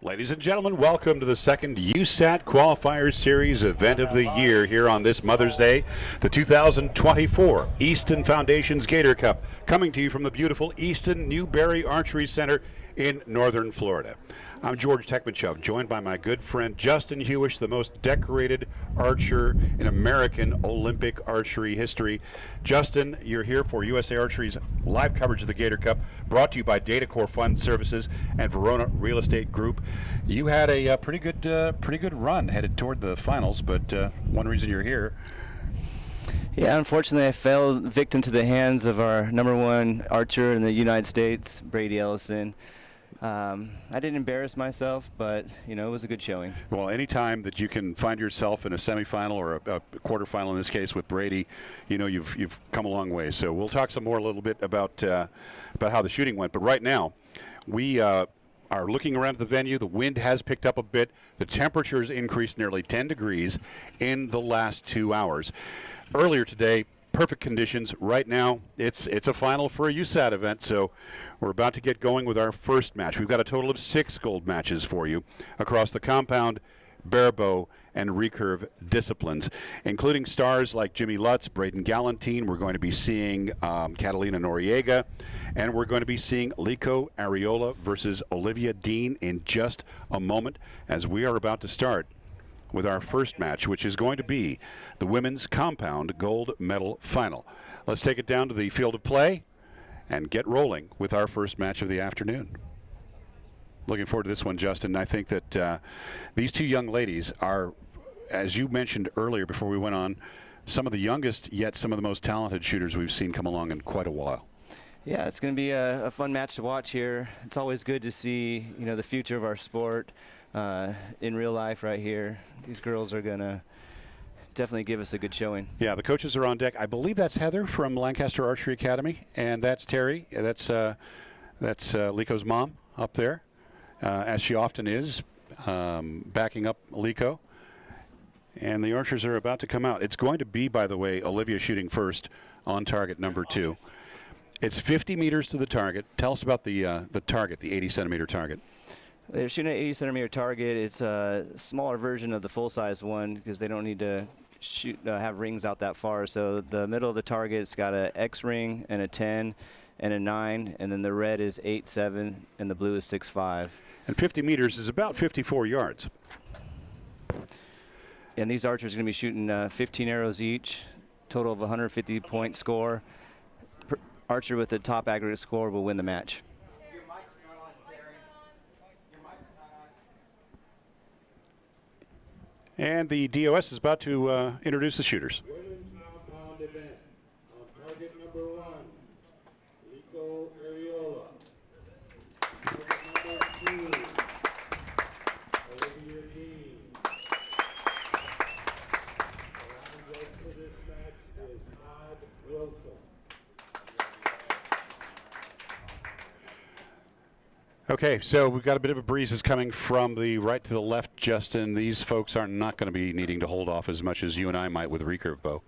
Ladies and gentlemen, welcome to the second USAT Qualifier Series event of the year here on this Mother's Day, the 2024 Easton Foundation's Gator Cup, coming to you from the beautiful Easton Newberry Archery Center in northern Florida. I'm George Tekmanchuk, joined by my good friend Justin Hewish, the most decorated archer in American Olympic archery history. Justin, you're here for USA Archery's live coverage of the Gator Cup, brought to you by Datacorp Fund Services and Verona Real Estate Group. You had a pretty good run headed toward the finals, but one reason you're here. Yeah, unfortunately, I fell victim to the hands of our #1 archer in the United States, Brady Ellison. I didn't embarrass myself, but, it was a good showing. Well, anytime that you can find yourself in a semifinal or a quarterfinal, in this case with Brady, you've come a long way. So we'll talk some more a little bit about how the shooting went. But right now, we are looking around the venue. The wind has picked up a bit. The temperatures increased nearly 10 degrees in the last 2 hours. Earlier today, perfect conditions. Right now, it's a final for a USAT event, so we're about to get going with our first match. We've got a total of 6 gold matches for you across the compound, barebow, and recurve disciplines, including stars like Jimmy Lutz, Braden Galantine. We're going to be seeing Catalina Noriega, and we're going to be seeing Liko Arreola versus Olivia Dean in just a moment, as we are about to start with our first match, which is going to be the women's compound gold medal final. Let's take it down to the field of play and get rolling with our first match of the afternoon. Looking forward to this one, Justin. I think that these two young ladies are, as you mentioned earlier before we went on, some of the youngest, yet some of the most talented shooters we've seen come along in quite a while. Yeah, it's going to be a fun match to watch here. It's always good to see, the future of our sport in real life right here. These girls are going to definitely give us a good showing. Yeah, the coaches are on deck. I believe that's Heather from Lancaster Archery Academy, and that's Terry. That's Liko's mom up there, as she often is, backing up Liko. And the archers are about to come out. It's going to be, by the way, Olivia shooting first on target number 2. It's 50 meters to the target. Tell us about the target, the 80-centimeter target. They're shooting an 80-centimeter target. It's a smaller version of the full-size one because they don't need to have rings out that far. So the middle of the target's got an X ring and a 10 and a 9, and then the red is 8-7 and the blue is 6-5. And 50 meters is about 54 yards. And these archers are going to be shooting 15 arrows each, total of 150-point score. Archer with the top aggregate score will win the match. And the DOS is about to introduce the shooters. Women's compound event on target number 1, Liko Arreola. Target number 2, Olivia Dean. The round judge for this match is Todd Wilson. Okay, so we've got a bit of a breeze that's coming from the right to the left, Justin. These folks are not going to be needing to hold off as much as you and I might with a recurve bow.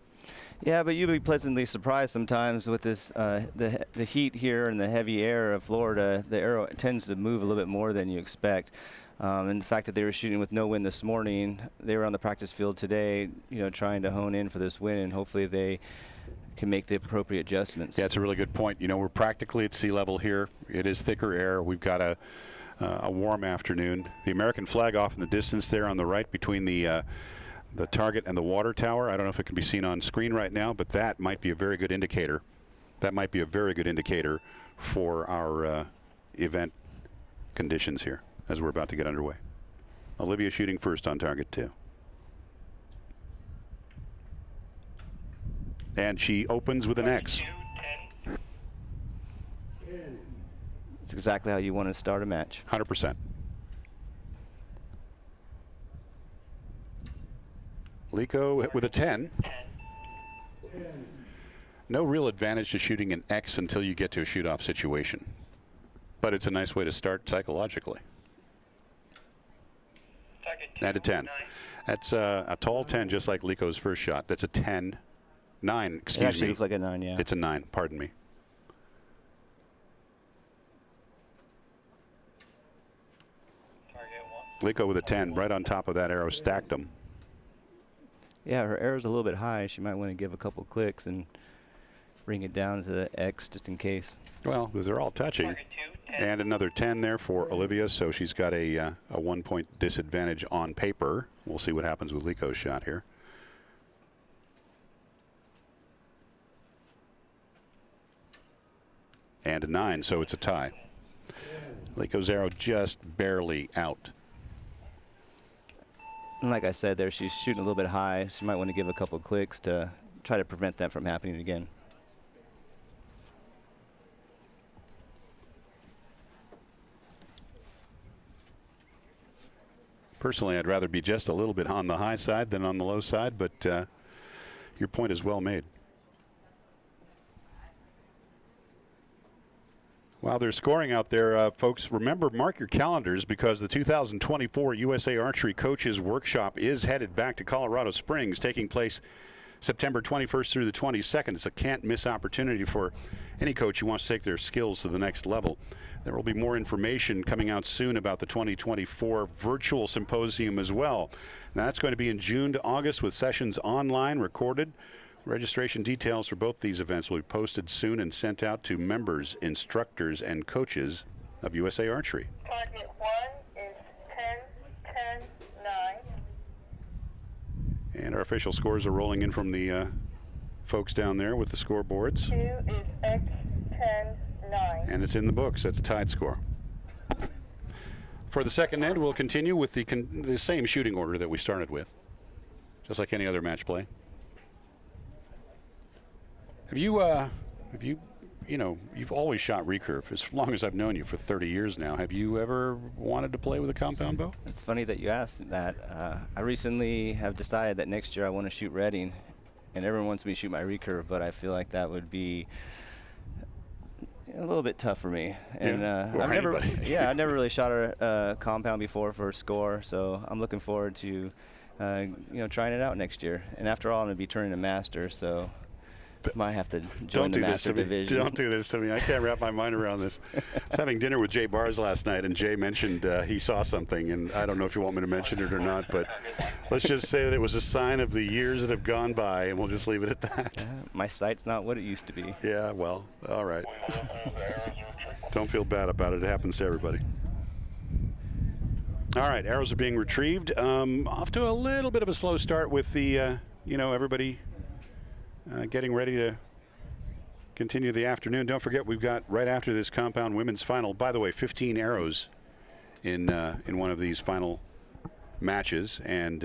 Yeah, but you'll be pleasantly surprised sometimes with this the heat here and the heavy air of Florida. The arrow tends to move a little bit more than you expect. And the fact that they were shooting with no wind this morning, they were on the practice field today, trying to hone in for this win, and hopefully they can make the appropriate adjustments. Yeah, it's a really good point. We're practically at sea level here. It is thicker air. We've got a warm afternoon. The American flag off in the distance there on the right between the target and the water tower. I don't know if it can be seen on screen right now, but that might be a very good indicator. That might be a very good indicator for our event conditions here as we're about to get underway. Olivia shooting first on target 2. And she opens with an X. It's exactly how you want to start a match. 100%. Liko with a 10. No real advantage to shooting an X until you get to a shoot-off situation. But it's a nice way to start psychologically. And a 10. That's a tall 10, just like Liko's first shot. That's a 10. 9, excuse me. It actually looks like a 9, yeah. It's a 9, pardon me. Target Liko with a 10 right on top of that arrow, stacked them. Yeah, her arrow's a little bit high. She might want to give a couple clicks and bring it down to the X just in case. Well, because they're all touching. And another 10 there for Olivia, so she's got a 1-point disadvantage on paper. We'll see what happens with Liko's shot here. And a 9, so it's a tie. Liko's arrow just barely out. And like I said there, she's shooting a little bit high. She might want to give a couple clicks to try to prevent that from happening again. Personally, I'd rather be just a little bit on the high side than on the low side, but your point is well made. While they're scoring out there, folks, remember, mark your calendars, because the 2024 USA Archery Coaches Workshop is headed back to Colorado Springs, taking place September 21st through the 22nd. It's a can't-miss opportunity for any coach who wants to take their skills to the next level. There will be more information coming out soon about the 2024 virtual symposium as well. Now, that's going to be in June to August with sessions online, recorded. Registration details for both these events will be posted soon and sent out to members, instructors, and coaches of USA Archery. Target 1 is 10, 10, 9. And our official scores are rolling in from the folks down there with the scoreboards. 2 is X, 10, 9. And it's in the books. That's a tied score. For the second end, we'll continue with the same shooting order that we started with, just like any other match play. Have you, you've always shot recurve as long as I've known you, for 30 years now. Have you ever wanted to play with a compound bow? It's funny that you asked that. I recently have decided that next year I want to shoot Redding, and everyone wants me to shoot my recurve, but I feel like that would be a little bit tough for me. And I've never really shot a compound before for a score, so I'm looking forward to trying it out next year. And after all, I'm going to be turning a master, so might have to join the master division. Don't do this to me. I can't wrap my mind around this. I was having dinner with Jay Bars last night, and Jay mentioned he saw something, and I don't know if you want me to mention it or not, but let's just say that it was a sign of the years that have gone by, and we'll just leave it at that. My sight's not what it used to be. Yeah, well, all right. Don't feel bad about it. It happens to everybody. All right, arrows are being retrieved. Off to a little bit of a slow start with the, everybody getting ready to continue the afternoon. Don't forget, we've got right after this compound women's final. By the way, 15 arrows in one of these final matches, and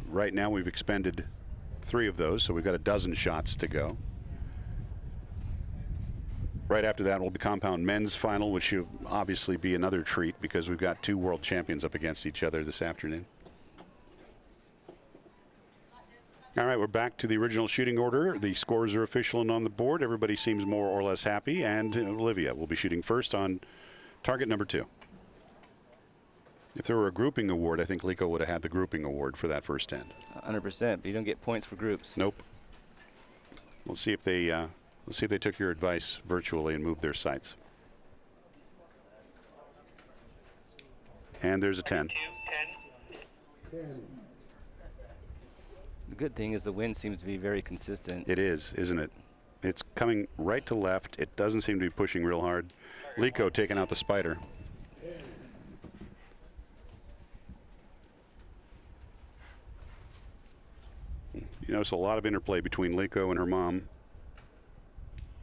right now we've expended 3 of those, so we've got a dozen shots to go. Right after that will be compound men's final, which will obviously be another treat because we've got 2 world champions up against each other this afternoon. All right, we're back to the original shooting order. The scores are official and on the board. Everybody seems more or less happy, and Olivia will be shooting first on target number 2. If there were a grouping award, I think Liko would have had the grouping award for that first end. 100%, but you don't get points for groups. Nope. We'll see if they took your advice virtually and moved their sights. And there's a 10. 10. The good thing is the wind seems to be very consistent. It is, isn't it? It's coming right to left. It doesn't seem to be pushing real hard. Liko taking out the spider. You notice a lot of interplay between Liko and her mom.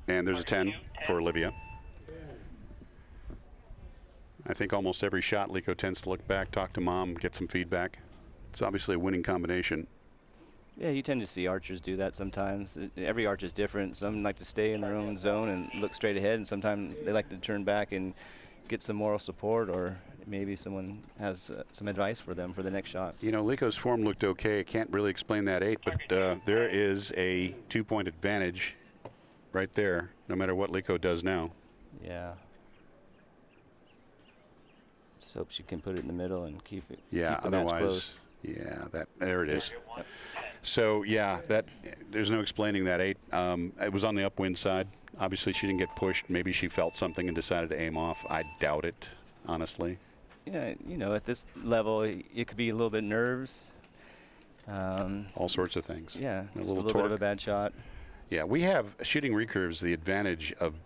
And there's a 10 for Olivia. I think almost every shot Liko tends to look back, talk to mom, get some feedback. It's obviously a winning combination. Yeah, you tend to see archers do that sometimes. Every archer is different. Some like to stay in their own zone and look straight ahead, and sometimes they like to turn back and get some moral support, or maybe someone has some advice for them for the next shot. Liko's form looked okay. I can't really explain that 8, but there is a 2-point advantage right there, no matter what Liko does now. Yeah. Just hope she can put it in the middle and keep it. Yeah, keep the match close. Yeah, there it is. Yep. So yeah, there's no explaining that 8. It was on the upwind side. Obviously, she didn't get pushed. Maybe she felt something and decided to aim off. I doubt it, honestly. Yeah, you know, at this level, it could be a little bit nerves. All sorts of things. Yeah, A just little a little bit of a bad shot. Yeah, we have shooting recurves the advantage of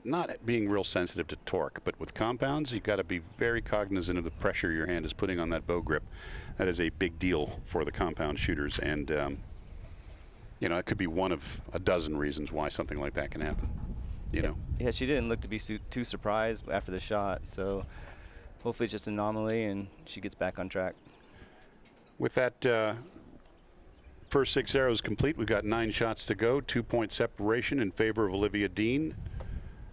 not being real sensitive to torque, but with compounds, you've got to be very cognizant of the pressure your hand is putting on that bow grip. That is a big deal for the compound shooters, and you know, it could be one of a dozen reasons why something like that can happen. You know. Yeah, she didn't look to be too surprised after the shot, so hopefully it's just an anomaly and she gets back on track. With that first 6 arrows complete, we've got 9 shots to go, 2-point separation in favor of Olivia Dean.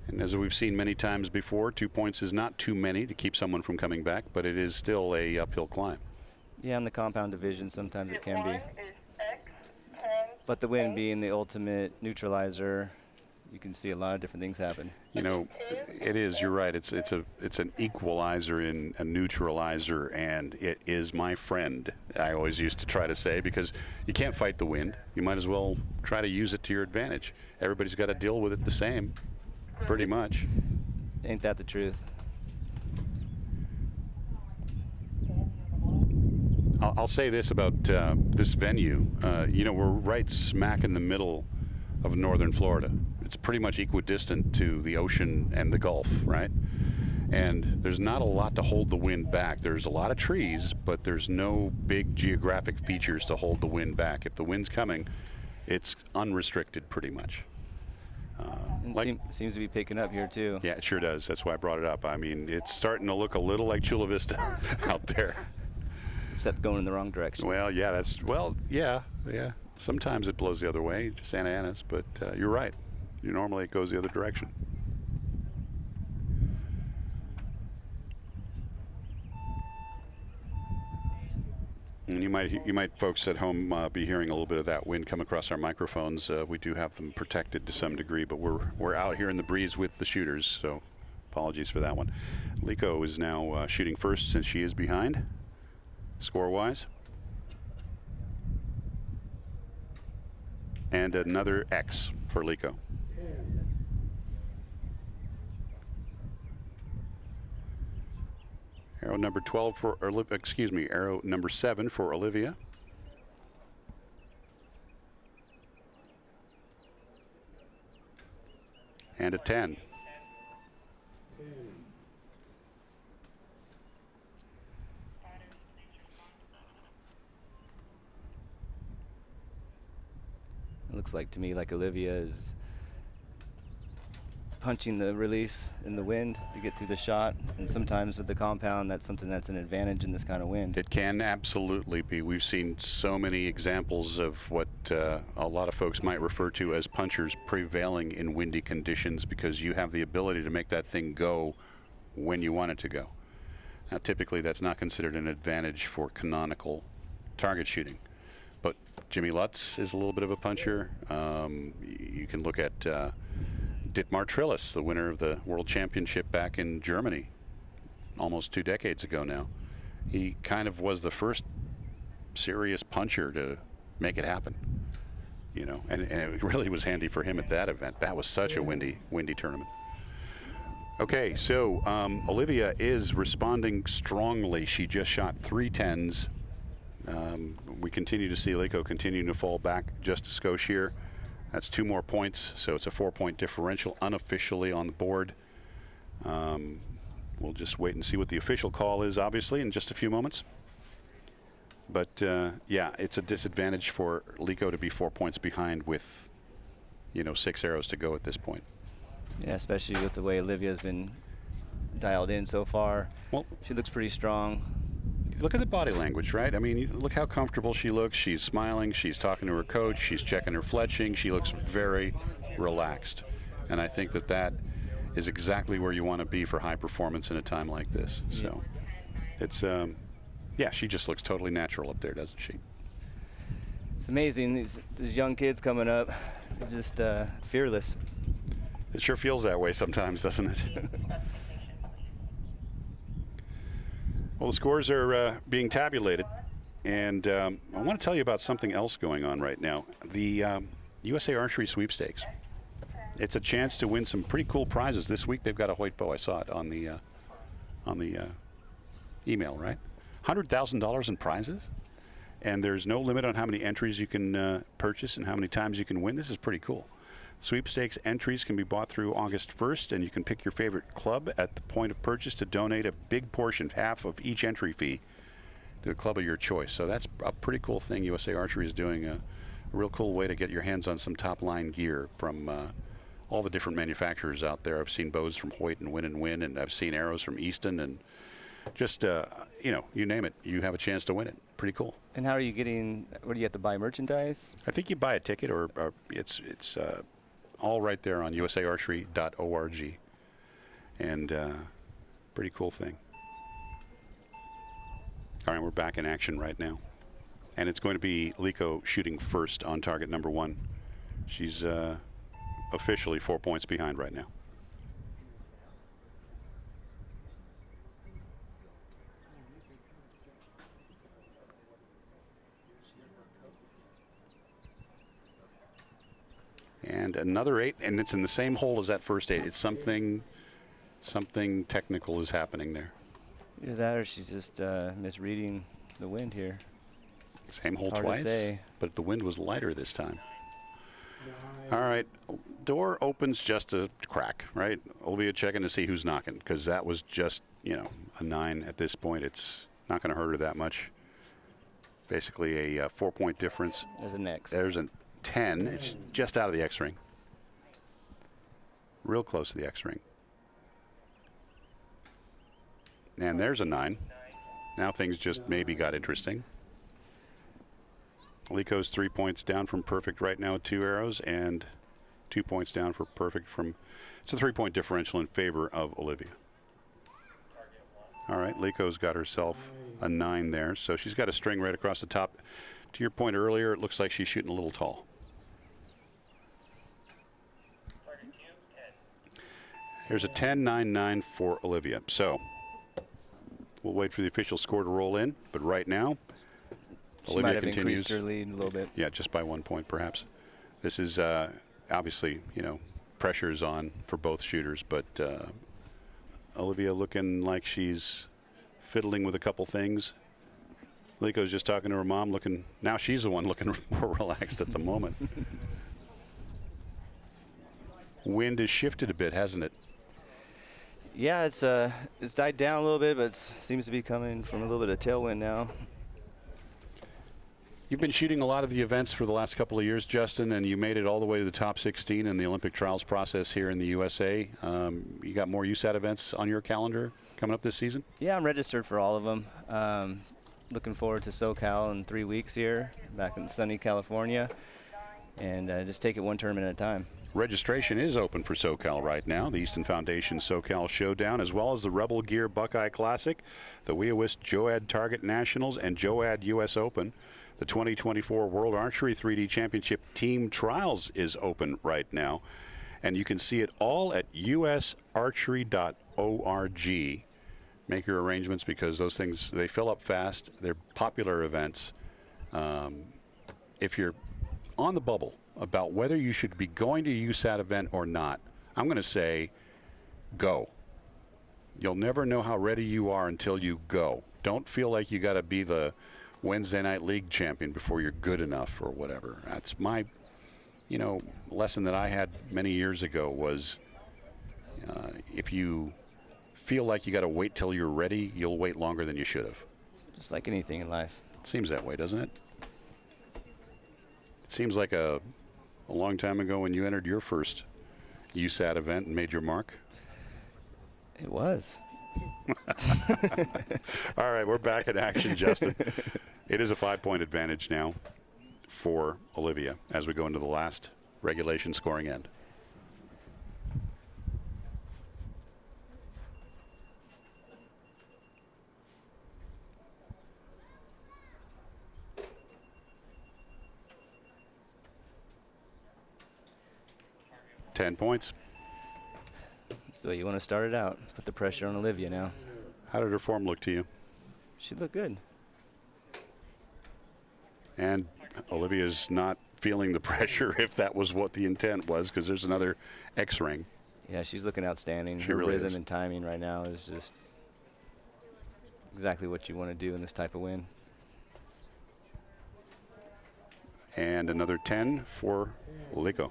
And as we've seen many times before, 2 points is not too many to keep someone from coming back, but it is still a uphill climb. Yeah, in the compound division, sometimes it can be. Is X 10. But the wind being the ultimate neutralizer, you can see a lot of different things happen. You know, it is. You're right. It's an equalizer in a neutralizer, and it is my friend. I always used to try to say, because you can't fight the wind. You might as well try to use it to your advantage. Everybody's got to deal with it the same, pretty much. Ain't that the truth? I'll say this about this venue. You know, we're right smack in the middle of northern Florida. It's pretty much equidistant to the ocean and the Gulf, right? And there's not a lot to hold the wind back. There's a lot of trees, but there's no big geographic features to hold the wind back. If the wind's coming, it's unrestricted pretty much. And seems to be picking up here too. Yeah, it sure does. That's why I brought it up. I mean, it's starting to look a little like Chula Vista out there. Except going in the wrong direction. Well, yeah, yeah. Sometimes it blows the other way, to Santa Ana's, but you're right. Normally it goes the other direction. And you might, folks at home, be hearing a little bit of that wind come across our microphones. We do have them protected to some degree, but we're out here in the breeze with the shooters, so apologies for that one. Liko is now shooting first since she is behind, score-wise. And another X for Liko. Arrow number 12 for, arrow number 7 for Olivia. And a 10. It looks like to me like Olivia is punching the release in the wind to get through the shot, and sometimes with the compound, that's something that's an advantage in this kind of wind. It can absolutely be. We've seen so many examples of what a lot of folks might refer to as punchers prevailing in windy conditions, because you have the ability to make that thing go when you want it to go. Now, typically that's not considered an advantage for canonical target shooting, but Jimmy Lutz is a little bit of a puncher. You can look at Dietmar Trillis, the winner of the World Championship back in Germany almost 2 decades ago now. He kind of was the first serious puncher to make it happen, you know, and it really was handy for him at that event. That was such a windy tournament. Okay, so Olivia is responding strongly. She just shot 3 10s. We continue to see Liko continuing to fall back just a skosh here. That's 2 more points, so it's a 4-point differential unofficially on the board. We'll just wait and see what the official call is, obviously, in just a few moments. But yeah, it's a disadvantage for Liko to be 4 points behind with, you know, 6 arrows to go at this point. Yeah, especially with the way Olivia's been dialed in so far. Well, she looks pretty strong. Look at the body language, right? I mean, look how comfortable she looks. She's smiling. She's talking to her coach. She's checking her fletching. She looks very relaxed. And I think that that is exactly where you want to be for high performance in a time like this. So it's, yeah, she just looks totally natural up there, doesn't she? It's amazing. These young kids coming up, they're just fearless. It sure feels that way sometimes, doesn't it? Well, the scores are being tabulated, and I want to tell you about something else going on right now. The USA Archery Sweepstakes. It's a chance to win some pretty cool prizes. This week they've got a Hoyt bow. I saw it on the email, right? $100,000 in prizes, and there's no limit on how many entries you can purchase and how many times you can win. This is pretty cool. Sweepstakes entries can be bought through August 1st, and you can pick your favorite club at the point of purchase to donate a big portion, half of each entry fee, to the club of your choice. So that's a pretty cool thing USA Archery is doing, a real cool way to get your hands on some top-line gear from all the different manufacturers out there. I've seen bows from Hoyt and Win, and I've seen arrows from Easton, and just, you know, you name it, you have a chance to win it. Pretty cool. And how are you getting, what do you have to buy merchandise? I think you buy a ticket, or it's all right there on usaarchery.org, and pretty cool thing. All right, we're back in action right now, and it's going to be Liko shooting first on target number 1. She's officially 4 points behind right now. And another 8, and it's in the same hole as that first 8. It's something technical is happening there. Either that or she's just misreading the wind here. Same hole Hard to twice, say. but the wind was lighter this time. All right, door opens just a crack, right? Olivia checking to see who's knocking, because that was just, you know, a 9 at this point. It's not going to hurt her that much. Basically a 4-point difference. There's an X. There's a 10. It's just out of the X-ring. Real close to the X-ring. And there's a 9. Now things just maybe got interesting. Liko's 3 points down from perfect right now with 2 arrows, and 2 points down for perfect from, it's a 3-point differential in favor of Olivia. All right, Liko's got herself a 9 there, so she's got a string right across the top. To your point earlier, it looks like she's shooting a little tall. Here's a 10-9-9 for Olivia. So we'll wait for the official score to roll in, but right now, She Olivia might have continues. increased her lead a little bit. Yeah, just by 1 point perhaps. This is obviously, you know, pressure's on for both shooters, but Olivia looking like she's fiddling with a couple things. Liko's just talking to her mom, looking, now she's the one looking more relaxed at the moment. Wind has shifted a bit, hasn't it? Yeah, it's died down a little bit, but it seems to be coming from a little bit of tailwind now. You've been shooting a lot of the events for the last couple of years, Justin, and you made it all the way to the top 16 in the Olympic trials process here in the USA. You got more USAT events on your calendar coming up this season? Yeah, I'm registered for all of them. Looking forward to SoCal in 3 weeks here, back in sunny California, and just take it one tournament at a time. Registration is open for SoCal right now. The Easton Foundation SoCal Showdown, as well as the Rebel Gear Buckeye Classic, the WIOIST JOAD Target Nationals, and JOAD US Open. The 2024 World Archery 3D Championship Team Trials is open right now. And you can see it all at usarchery.org. Make your arrangements, because those things, they fill up fast. They're popular events. If you're on the bubble about whether you should be going to a USAT event or not, I'm going to say go. You'll never know how ready you are until you go. Don't feel like you got to be the Wednesday night league champion before you're good enough or whatever. That's my, you know, lesson that I had many years ago was if you feel like you got to wait till you're ready, you'll wait longer than you should have. Just like anything in life. It seems that way, doesn't it? It seems like a long time ago when you entered your first USAT event and made your mark. It was. All right, we're back in action, Justin. It is a 5-point advantage now for Olivia as we go into the last regulation scoring end. Ten points. So you want to start it out. Put the pressure on Olivia now. How did her form look to you? She looked good. And Olivia's not feeling the pressure, if that was what the intent was, because there's another X ring. Yeah, she's looking outstanding. She Her really rhythm is. and timing right now is just exactly what you want to do in this type of wind. And another 10 for Liko.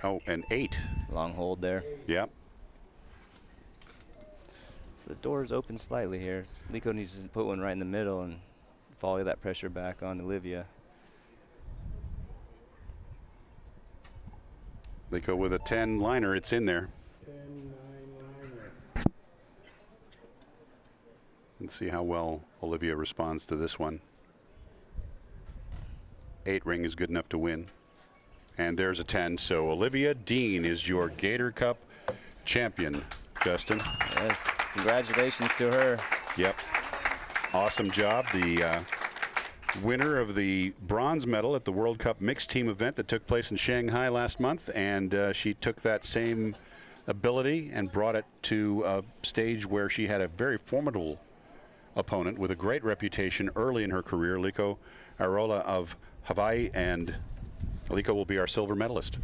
Oh, an 8. Long hold there. Yep. So the door is open slightly here. Liko needs to put one right in the middle and follow that pressure back on Olivia. Liko with a 10 liner. It's in there. 10-9 liner. Let's see how well Olivia responds to this one. 8 ring is good enough to win. And there's a 10. So Olivia Dean is your Gator Cup champion, Justin. Yes, congratulations to her. Yep. Awesome job. The winner of the bronze medal at the World Cup mixed team event that took place in Shanghai last month. And she took that same ability and brought it to a stage where she had a very formidable opponent with a great reputation early in her career, Liko Arreola of Hawaii, and Liko will be our silver medalist.